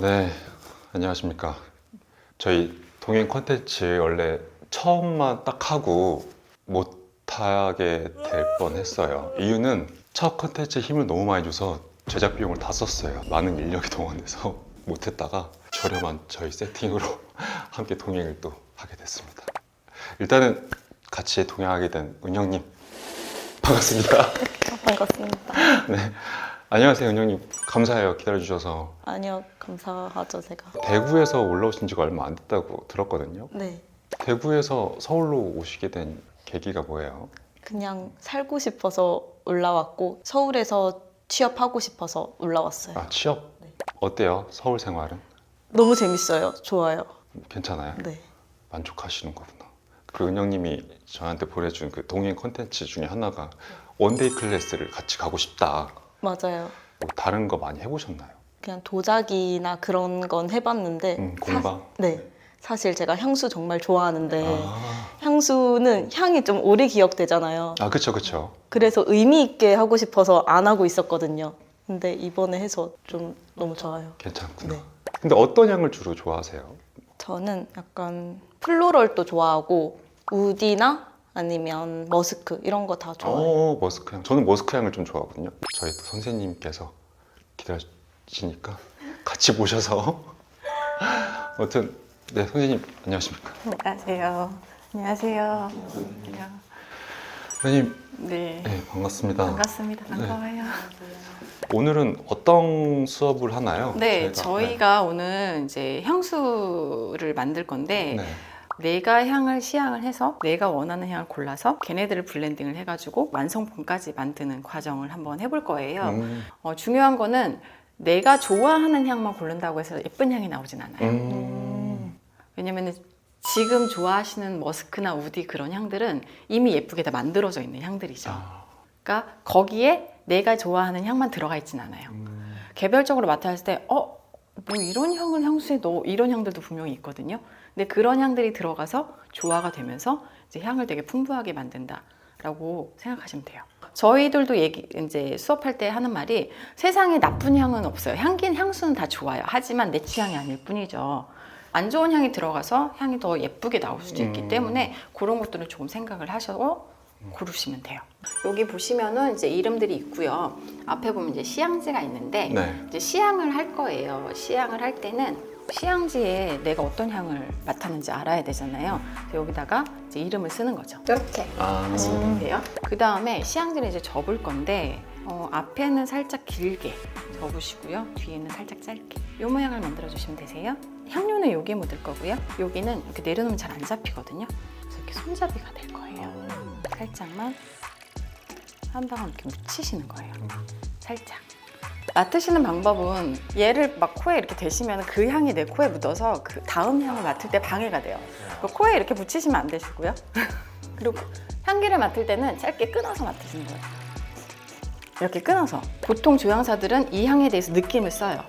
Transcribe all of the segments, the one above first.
네. 안녕하십니까. 저희 동행 콘텐츠 원래 처음만 딱 하고 못하게 될 뻔했어요. 이유는 첫 콘텐츠에 힘을 너무 많이 줘서 제작 비용을 다 썼어요. 많은 인력이 동원돼서 못했다가 저렴한 저희 세팅으로 함께 동행을 또 하게 됐습니다. 일단은 같이 동행하게 된 은영님 반갑습니다. 반갑습니다. 네. 안녕하세요, 은영님. 감사해요. 기다려주셔서. 아니요, 감사하죠, 제가. 대구에서 올라오신 지가 얼마 안 됐다고 들었거든요. 네, 대구에서 서울로 오시게 된 계기가 뭐예요? 그냥 살고 싶어서 올라왔고 서울에서 취업하고 싶어서 올라왔어요. 취업? 네. 어때요? 서울 생활은? 너무 재밌어요. 좋아요. 괜찮아요? 네. 만족하시는 거구나. 그 은영님이 저한테 보내준 그 동행 콘텐츠 중에 하나가 원데이 클래스를 같이 가고 싶다. 맞아요. 뭐 다른 거 많이 해보셨나요? 그냥 도자기나 그런 건 해봤는데 공방? 네. 사실 제가 향수 정말 좋아하는데 아, 향수는 향이 좀 오래 기억되잖아요. 그쵸, 그쵸. 그래서 의미 있게 하고 싶어서 안 하고 있었거든요. 근데 이번에 해서 좀 너무 좋아요. 괜찮구나. 네. 근데 어떤 향을 주로 좋아하세요? 저는 약간 플로럴도 좋아하고 우디나 아니면 머스크 이런 거 다 좋아해요. 머스크 향. 저는 머스크 향을 좀 좋아하거든요. 저희 또 선생님께서 기다리시니까 같이 모셔서 아무튼 네, 선생님 안녕하십니까? 안녕하세요. 안녕하세요. 선생님 네. 반갑습니다. 반갑습니다. 반가워요. 오늘은 어떤 수업을 하나요? 네, 저희가 오늘 이제 향수를 만들 건데 네. 내가 향을 시향을 해서 내가 원하는 향을 골라서 걔네들을 블렌딩을 해가지고 완성품까지 만드는 과정을 한번 해볼 거예요. 중요한 거는 내가 좋아하는 향만 고른다고 해서 예쁜 향이 나오진 않아요. 왜냐면 지금 좋아하시는 머스크나 우디 그런 향들은 이미 예쁘게 다 만들어져 있는 향들이죠. 그러니까 거기에 내가 좋아하는 향만 들어가 있진 않아요. 개별적으로 맡았을 때 뭐 이런 향을 향수에 넣어 이런 향들도 분명히 있거든요. 근데 그런 향들이 들어가서 조화가 되면서 이제 향을 되게 풍부하게 만든다라고 생각하시면 돼요. 저희들도 이제 수업할 때 하는 말이 세상에 나쁜 향은 없어요. 향수는 다 좋아요. 하지만 내 취향이 아닐 뿐이죠. 안 좋은 향이 들어가서 향이 더 예쁘게 나올 수도 있기 때문에 그런 것들을 조금 생각을 하셔서 고르시면 돼요. 여기 보시면은 이제 이름들이 있고요. 앞에 보면 이제 시향지가 있는데 이제 시향을 할 거예요. 시향을 할 때는 시향지에 내가 어떤 향을 맡았는지 알아야 되잖아요. 그래서 여기다가 이제 이름을 쓰는 거죠. 이렇게 하시면 돼요. 그 다음에 시향지를 이제 접을 건데 앞에는 살짝 길게 접으시고요. 뒤에는 살짝 짧게. 이 모양을 만들어 주시면 되세요. 향료는 여기에 묻을 거고요. 여기는 이렇게 내려놓으면 잘 안 잡히거든요. 그래서 이렇게 손잡이가 될 거예요. 살짝만 한 방울 이렇게 묻히시는 거예요. 살짝. 맡으시는 방법은 얘를 막 코에 이렇게 대시면 그 향이 내 코에 묻어서 그 다음 향을 맡을 때 방해가 돼요. 코에 이렇게 붙이시면 안 되시고요. 그리고 향기를 맡을 때는 짧게 끊어서 맡으시는 거예요. 이렇게 끊어서. 보통 조향사들은 이 향에 대해서 느낌을 써요.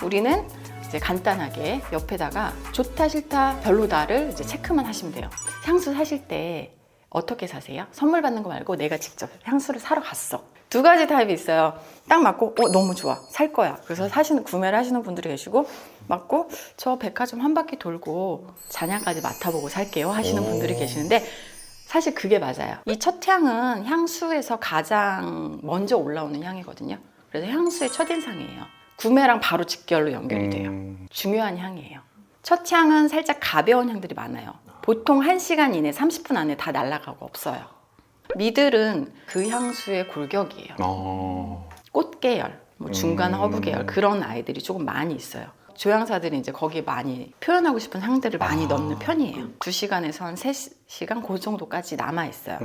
우리는 이제 간단하게 옆에다가 좋다 싫다 별로다를 이제 체크만 하시면 돼요. 향수 사실 때 어떻게 사세요? 선물 받는 거 말고 내가 직접 향수를 사러 갔어. 두 가지 타입이 있어요. 딱 맞고 너무 좋아 살 거야. 그래서 구매를 하시는 분들이 계시고 맞고 저 백화점 한 바퀴 돌고 잔향까지 맡아보고 살게요 하시는 분들이 계시는데 사실 그게 맞아요. 이 첫 향은 향수에서 가장 먼저 올라오는 향이거든요. 그래서 향수의 첫인상이에요. 구매랑 바로 직결로 연결이 돼요. 중요한 향이에요. 첫 향은 살짝 가벼운 향들이 많아요. 보통 1시간 이내 30분 안에 다 날아가고 없어요. 미들은 그 향수의 골격이에요. 꽃계열, 뭐 중간 허브 계열 그런 아이들이 조금 많이 있어요. 조향사들이 이제 거기에 많이 표현하고 싶은 향들을 많이 넣는 편이에요. 2시간에서 한 3시간 그 정도까지 남아있어요.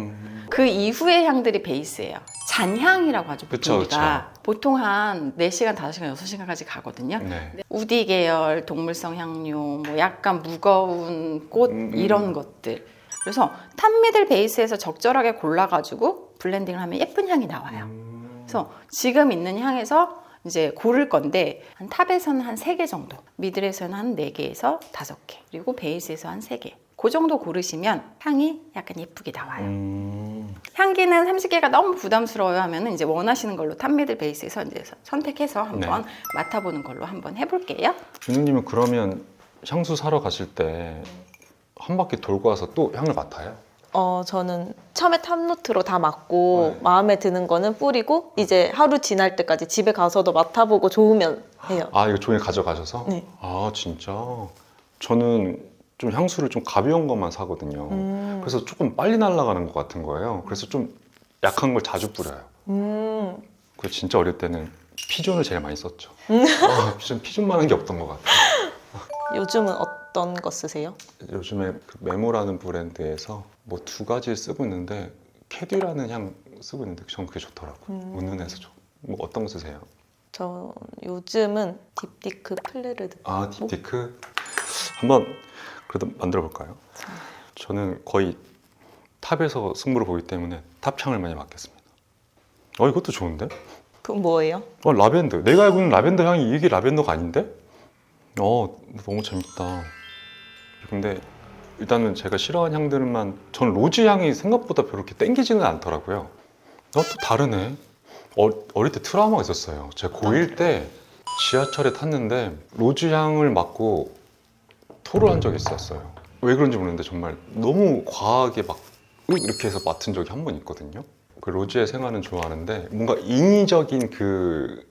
그 이후의 향들이 베이스예요. 잔향이라고 하죠. 그쵸, 우리가 보통 한 4시간, 5시간, 6시간까지 가거든요. 네. 우디 계열, 동물성 향료, 뭐 약간 무거운 꽃 이런 것들. 그래서 탑미들 베이스에서 적절하게 골라가지고 블렌딩을 하면 예쁜 향이 나와요. 그래서 지금 있는 향에서 이제 고를 건데 한 탑에서는 한 3개 정도, 미들에서는 한 4개에서 5개, 그리고 베이스에서 한 3개. 그 정도 고르시면 향이 약간 예쁘게 나와요. 향기는 30개가 너무 부담스러워요 하면은 이제 원하시는 걸로 탑미들 베이스에서 이제 선택해서 한번 맡아보는 걸로 한번 해볼게요. 준우님은 그러면 향수 사러 가실 때 한 바퀴 돌고 와서 또 향을 맡아요? 저는 처음에 탑노트로 다 맡고 네. 마음에 드는 거는 뿌리고 이제 하루 지날 때까지 집에 가서도 맡아보고 좋으면 해요. 아, 이거 종이 가져가셔서? 네. 아, 진짜? 저는 좀 향수를 좀 가벼운 것만 사거든요. 그래서 조금 빨리 날아가는 것 같은 거예요. 그래서 좀 약한 걸 자주 뿌려요. 그 진짜 어릴 때는 피존을 제일 많이 썼죠. 피존만한 게 없던 것 같아요. 요즘은 어떤 거 쓰세요? 요즘에 그 메모라는 브랜드에서 뭐 2가지 쓰고 있는데 캐디라는 향 쓰고 있는데 전 그게 좋더라고요. 은은해서 좋고. 뭐 어떤 거 쓰세요? 저 요즘은 딥디크 플레르드. 아, 딥티크? 한번 그래도 만들어 볼까요? 저는 거의 탑에서 승부를 보기 때문에 탑향을 많이 맡겠습니다. 이것도 좋은데? 그건 뭐예요? 라벤더. 내가 알고 있는 라벤더 향이 이게 라벤더가 아닌데? 너무 재밌다. 근데 일단은 제가 싫어하는 향들만, 전 로즈 향이 생각보다 그렇게 땡기지는 않더라고요. 또 다르네. 어릴 때 트라우마가 있었어요. 제가 고1 때 지하철에 탔는데 로즈 향을 맡고 토를 한 적이 있었어요. 왜 그런지 모르겠는데 정말 너무 과하게 막 이렇게 해서 맡은 적이 한 번 있거든요. 그 로즈의 생화는 좋아하는데 뭔가 인위적인 그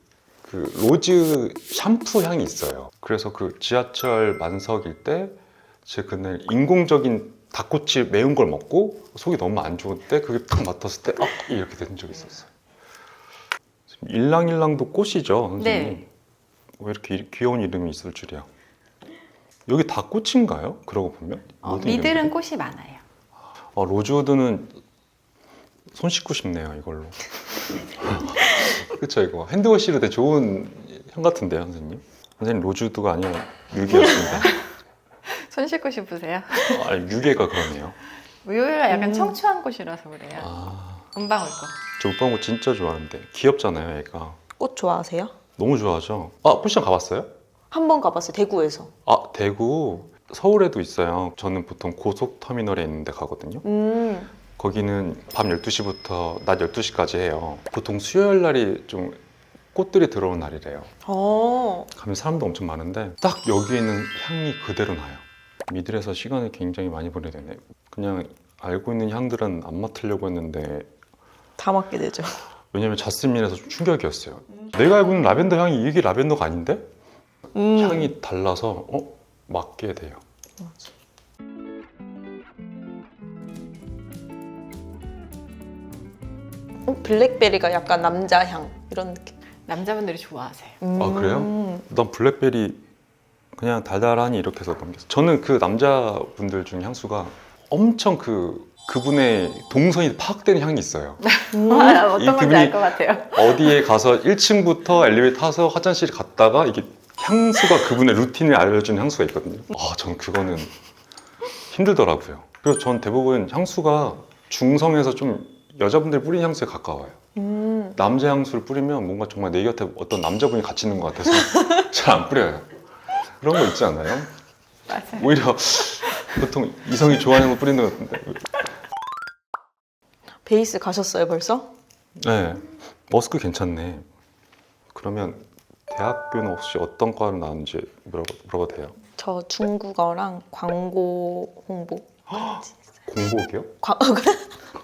로즈 샴푸 향이 있어요. 그래서 그 지하철 만석일 때 제가 그날 인공적인 닭꼬치 매운 걸 먹고 속이 너무 안 좋을 때 그게 딱 맡았을 때 이렇게 된 적이 있었어요. 일랑일랑도 꽃이죠, 선생님? 네. 왜 이렇게 귀여운 이름이 있을 줄이야. 여기 다 꽃인가요? 그러고 보면? 모든 미들은 이름들이? 꽃이 많아요. 로즈우드는 손 씻고 싶네요, 이걸로. 그쵸, 이거 핸드워시로 되게 좋은 향 같은데요, 선생님? 선생님 로즈우드가 아니라 유기였습니다. 손 씻고 싶으세요? 유괴가 그러네요. 우유가 약간 청초한 꽃이라서 그래요. 은방울꽃. 저 오빠한 진짜 좋아하는데 귀엽잖아요, 얘가. 꽃 좋아하세요? 너무 좋아하죠. 꽃시장 가봤어요? 한 번 가봤어요. 대구에서. 대구 서울에도 있어요. 저는 보통 고속터미널에 있는 데 가거든요. 거기는 밤 12시부터 낮 12시까지 해요. 보통 수요일 날이 좀 꽃들이 들어오는 날이래요. 가면 사람도 엄청 많은데 딱 여기에는 향이 그대로 나요. 미들에서 시간을 굉장히 많이 보내야 되네. 그냥 알고 있는 향들은 안 맡으려고 했는데 다 맡게 되죠. 왜냐면 자스민에서 좀 충격이었어요. 내가 알고 있는 라벤더 향이 이게 라벤더가 아닌데? 향이 달라서 맡게 돼요. 맞아. 블랙베리가 약간 남자 향 이런 느낌. 남자분들이 좋아하세요. 그래요? 난 블랙베리 그냥 달달하니 이렇게 해서 넘겼어. 저는 그 남자분들 중 향수가 엄청 그분의 동선이 파악되는 향이 있어요. 어떤 건지 그분이 알 것 같아요. 어디에 가서 1층부터 엘리베이터 타서 화장실 갔다가 이게 향수가 그분의 루틴을 알려주는 향수가 있거든요. 전 그거는 힘들더라고요. 그래서 전 대부분 향수가 중성에서 좀 여자분들이 뿌리는 향수에 가까워요. 남자 향수를 뿌리면 뭔가 정말 내 곁에 어떤 남자분이 같이 있는 것 같아서 잘 안 뿌려요. 그런 거 있지 않아요? 맞아요. 오히려 보통 이성이 좋아하는 거 뿌리는 것 같은데. 베이스 가셨어요 벌써? 네, 머스크 괜찮네. 그러면 대학교는 혹시 어떤 과를 나왔는지 물어봐도 돼요? 저 중국어랑 광고 홍보. 공복이요?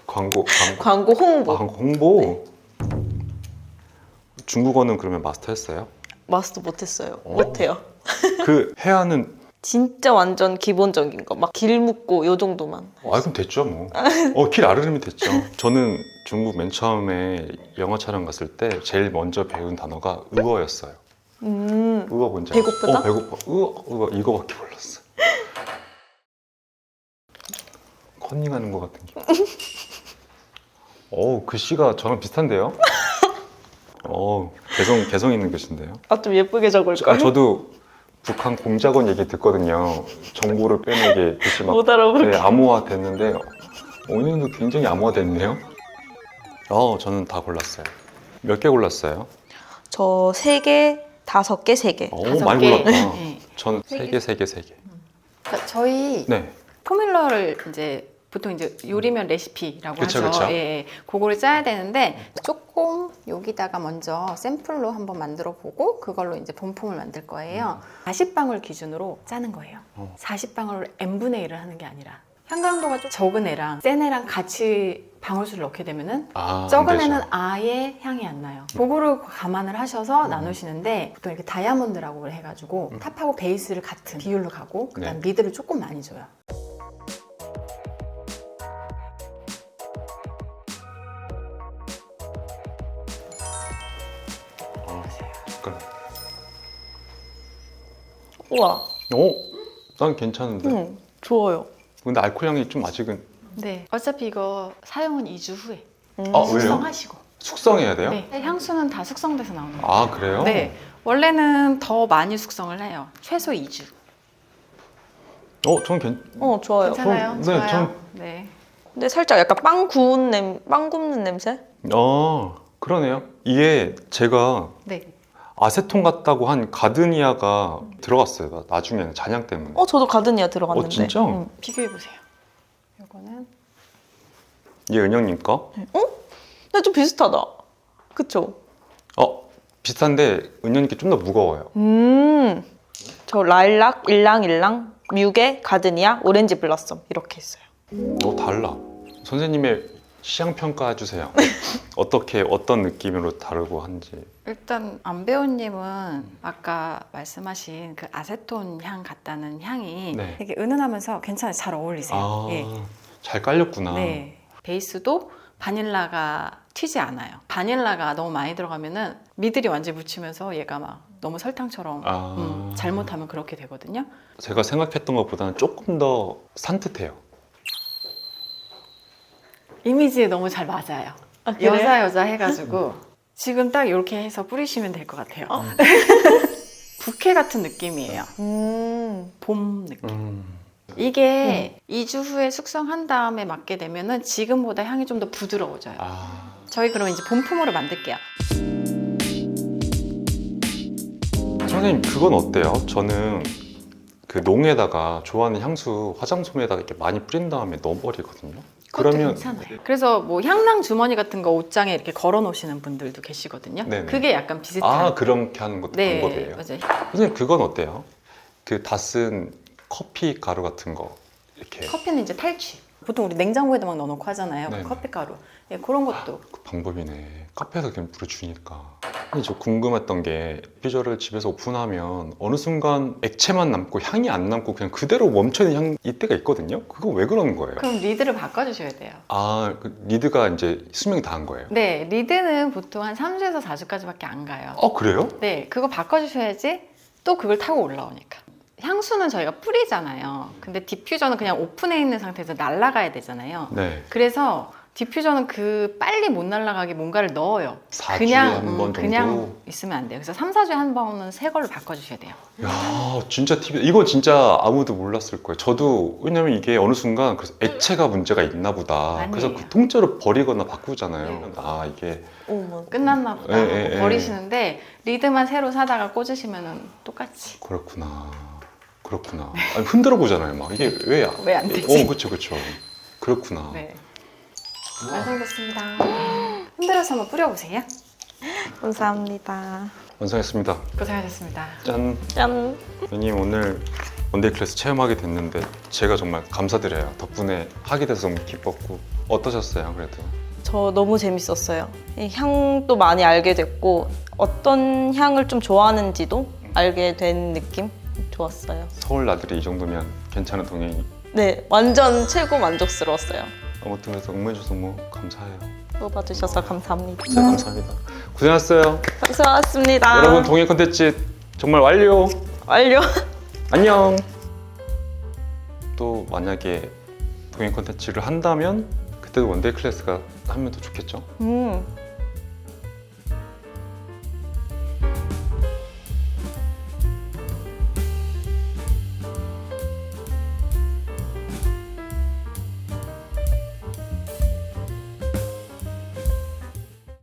광고 광고 홍보. 광고 홍보. 중국어는 그러면 마스터 했어요? 마스터 못했어요. 못해요. 그 해안은 진짜 완전 기본적인 거. 막 길 묻고 요 정도만. 그럼 됐죠 뭐. 길 아르르면 됐죠. 저는 중국 맨 처음에 영화 촬영 갔을 때 제일 먼저 배운 단어가 의어였어요. 의어 뭔지 알아요? 배고프다? 배고파. 의어 이거밖에 몰랐어요. 컨닝하는 것 같은 기분. 글씨가 저랑 비슷한데요? 개성 있는 글씨인데요. 좀 예쁘게 적을걸? 저도 북한 공작원 얘기 듣거든요. 정보를 빼내게 글씨 막 못 알아보게. 암호화 됐는데 오늘도 굉장히 암호화 됐네요. 저는 다 골랐어요. 몇 개 골랐어요? 저 3개, 5개, 3개. 많이 골랐다. 네. 전 3개. 저희 네. 포뮬러를 이제 보통 이제 요리면 레시피라고 그쵸, 하죠. 그쵸. 예, 예. 그거를 짜야 되는데 조금 여기다가 먼저 샘플로 한번 만들어 보고 그걸로 이제 본품을 만들 거예요. 40방울 기준으로 짜는 거예요. 40방울을 n분의 1을 하는 게 아니라 향강도가 좀 적은 애랑 센 애랑 같이 방울수를 넣게 되면은 안 적은 되죠. 애는 아예 향이 안 나요. 그거를 감안을 하셔서 나누시는데 보통 이렇게 다이아몬드라고 해가지고 탑하고 베이스를 같은 비율로 가고 그다음 네. 미드를 조금 많이 줘요. 숟가락. 우와. 난 괜찮은데. 좋아요. 근데 알코올 향이 좀 아직은 네. 어차피 이거 사용은 2주 후에 아, 왜요? 숙성하시고. 숙성해야 돼요? 네. 향수는 다 숙성돼서 나오는 거예요. 아, 그래요? 네. 원래는 더 많이 숙성을 해요. 최소 2주. 전 좋아요. 괜찮아요? 네, 좋아요. 네. 근데 살짝 약간 빵 굽는 냄새? 그러네요. 이게 제가 네. 아세톤 같다고 한 가드니아가 들어갔어요. 나중에는 잔향 때문에. 저도 가드니아 들어갔는데. 진짜? 비교해 보세요. 이거는 이게 은영님 거? 근데 좀 비슷하다. 그쵸? 비슷한데 은영님 게 좀 더 무거워요. 저 라일락, 일랑일랑, 뮤게, 가드니아, 오렌지 블라썸 이렇게 있어요. 달라. 선생님의 시향 평가해 주세요. 어떤 느낌으로 다르고 한지. 일단 안배우님은 아까 말씀하신 그 아세톤 향 같다는 향이 네. 되게 은은하면서 괜찮아요. 잘 어울리세요. 예. 잘 깔렸구나. 네. 베이스도 바닐라가 튀지 않아요. 바닐라가 너무 많이 들어가면은 미들이 완전히 묻히면서 얘가 막 너무 설탕처럼 잘못하면 그렇게 되거든요. 제가 생각했던 것보다는 조금 더 산뜻해요. 이미지에 너무 잘 맞아요. 그래요? 여자 해가지고 지금 딱 이렇게 해서 뿌리시면 될 것 같아요. 부케 같은 느낌이에요. 봄 느낌. 이게 2주 후에 숙성한 다음에 맡게 되면은 지금보다 향이 좀 더 부드러워져요. 저희 그럼 이제 본품으로 만들게요. 선생님 그건 어때요? 저는 그 농에다가 좋아하는 향수 화장솜에다가 이렇게 많이 뿌린 다음에 넣어버리거든요. 그것도 괜찮아요. 그래서 뭐 향낭 주머니 같은 거 옷장에 이렇게 걸어 놓으시는 분들도 계시거든요. 네네. 그게 약간 비슷한. 그렇게 하는 것도 네, 방법이에요. 맞아요. 선생님 그건 어때요? 그 다 쓴 커피 가루 같은 거 이렇게 커피는 이제 탈취. 보통 우리 냉장고에다 막 넣어놓고 하잖아요. 네네. 커피 가루. 네, 그런 것도. 그 방법이네. 카페에서 그냥 뿌려주니까. 근데 저 궁금했던 게 디퓨저를 집에서 오픈하면 어느 순간 액체만 남고 향이 안 남고 그냥 그대로 멈춰있는 향 이때가 있거든요. 그거 왜 그러는 거예요? 그럼 리드를 바꿔주셔야 돼요. 그 리드가 이제 수명이 다 한 거예요. 네, 리드는 보통 한 3주에서 4주까지밖에 안 가요. 그래요? 네, 그거 바꿔주셔야지 또 그걸 타고 올라오니까. 향수는 저희가 뿌리잖아요. 근데 디퓨저는 그냥 오픈해 있는 상태에서 날아가야 되잖아요. 네. 그래서 디퓨저는 그 빨리 못 날아가게 뭔가를 넣어요. 4주에 한 번 정도? 그냥 있으면 안 돼요. 그래서 3, 4주에 한 번은 새 걸로 바꿔주셔야 돼요. 야, 진짜 팁이다. 이거 진짜 아무도 몰랐을 거예요. 저도 왜냐면 이게 어느 순간 그래서 액체가 문제가 있나 보다. 아니에요. 그래서 그 통째로 버리거나 바꾸잖아요. 네. 이게 끝났나 보다 예, 예, 예. 버리시는데 리드만 새로 사다가 꽂으시면 똑같이. 그렇구나. 아니, 흔들어 보잖아요. 막 이게 왜 안 되지? 그렇죠. 그렇구나. 네. 완성됐습니다. 흔들어서 한번 뿌려보세요. 감사합니다. 완성했습니다. 고생하셨습니다. 짠. 짠. 선생님 오늘 원데이 클래스 체험하게 됐는데 제가 정말 감사드려요. 덕분에 하게 돼서 너무 기뻤고 어떠셨어요? 그래도 저 너무 재밌었어요. 이 향도 많이 알게 됐고 어떤 향을 좀 좋아하는지도 알게 된 느낌 좋았어요. 서울 나들이 이 정도면 괜찮은 동행이. 네, 완전 최고 만족스러웠어요. 아무튼 그래서 응모해주셔서 너무 감사해요. 뽑아주셔서 감사합니다. 진짜 감사합니다. 고생하셨어요. 수고하셨습니다. 여러분 동행 컨텐츠 정말 완료. 안녕. 또 만약에 동행 컨텐츠를 한다면 그때도 원데이 클래스가 하면 더 좋겠죠?